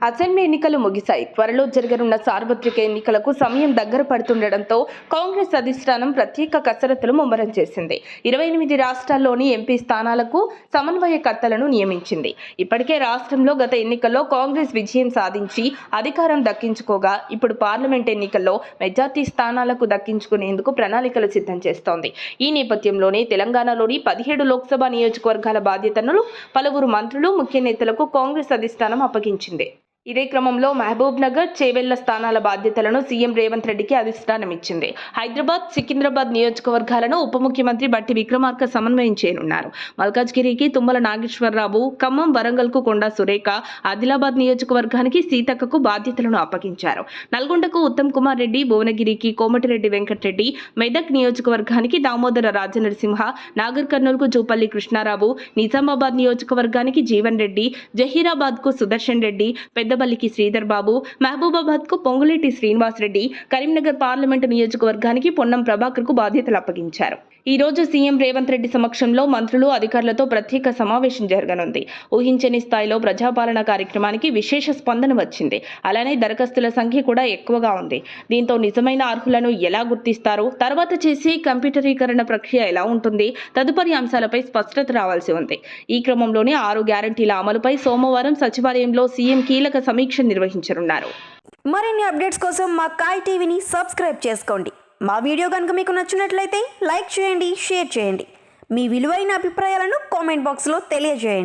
Assembly ఎన్నికలు ముగిశాయి. త్వరలో జరగనున్న సార్వత్రిక ఎన్నికలకు సమయం దగ్గర పడుతుండటంతో కాంగ్రెస్ అధిష్టానం ప్రత్యేక కసరత్తులు ముమ్మరం చేసింది. 28 రాష్ట్రాల్లోని ఎంపీ స్థానాలకు సమన్వయకర్తలను నియమించింది. ఇప్పటికే రాష్ట్రంలో గత ఎన్నికల్లో కాంగ్రెస్ విజయం సాధించి అధికారం దక్కించుకోగా ఇప్పుడు పార్లమెంట్ ఎన్నికల్లో మెజార్టీ స్థానాలకు దక్కించుకునేందుకు ప్రణాళికలు సిద్ధం చేస్తోంది. ఈ నేపథ్యంలోనే తెలంగాణలోని 17 లోక్సభ నియోజకవర్గాల బాధ్యతలను పలువురు మంత్రులు, ముఖ్య నేతలకు కాంగ్రెస్ అధిష్టానం అప్పగించింది. ఇదే క్రమంలో మహబూబ్ నగర్, చేవెళ్ల స్థానాల బాధ్యతలను సీఎం రేవంత్ రెడ్డికి అధిష్టానం ఇచ్చింది. హైదరాబాద్, సికింద్రాబాద్ నియోజకవర్గాలను ఉప ముఖ్యమంత్రి బట్టి విక్రమార్క సమన్వయం చేయనున్నారు. మల్కాజ్గిరికి తుమ్మల నాగేశ్వరరావు, ఖమ్మం, వరంగల్కు కొండా సురేఖ, ఆదిలాబాద్ నియోజకవర్గానికి సీతక్కకు బాధ్యతలను అప్పగించారు. నల్గొండకు ఉత్తమ్ కుమార్ రెడ్డి, భువనగిరికి కోమటిరెడ్డి వెంకటరెడ్డి, మెదక్ నియోజకవర్గానికి దామోదర రాజనరసింహ, నాగర్ కర్నూలుకు జూపల్లి కృష్ణారావు, నిజామాబాద్ నియోజకవర్గానికి జీవన్ రెడ్డి, జహీరాబాద్కు సుదర్శన్ రెడ్డి, పెద్దపల్లికి శ్రీధర్ బాబు, మహబూబాబాద్కు పొంగులేటి శ్రీనివాస్ రెడ్డి, కరీంనగర్ పార్లమెంటు నియోజకవర్గానికి పొన్నం ప్రభాకర్కు బాధ్యతలు అప్పగించారు. ఈ రోజు సీఎం రేవంత్ రెడ్డి సమక్షంలో మంత్రులు, అధికారులతో ప్రత్యేక సమావేశం జరగనుంది. ఊహించని స్థాయిలో ప్రజాపాలన కార్యక్రమానికి విశేష స్పందన వచ్చింది. అలానే దరఖాస్తుల సంఖ్య కూడా ఎక్కువగా ఉంది. దీంతో నిజమైన అర్హులను ఎలా గుర్తిస్తారు, తర్వాత చేసే కంప్యూటరీకరణ ప్రక్రియ ఎలా ఉంటుంది, తదుపరి అంశాలపై స్పష్టత రావాల్సి ఉంది. ఈ క్రమంలోనే 6 గ్యారంటీల అమలుపై సోమవారం సచివాలయంలో సీఎం కీలక సమీక్ష నిర్వహించనున్నారు. మరిన్ని అప్డేట్స్ కోసం మా కాయ్ టీవీని సబ్స్క్రైబ్ చేసుకోండి. మా వీడియో కనుక మీకు నచ్చినట్లయితే లైక్ చేయండి, షేర్ చేయండి. మీ విలువైన అభిప్రాయాలను కామెంట్ బాక్స్లో తెలియజేయండి.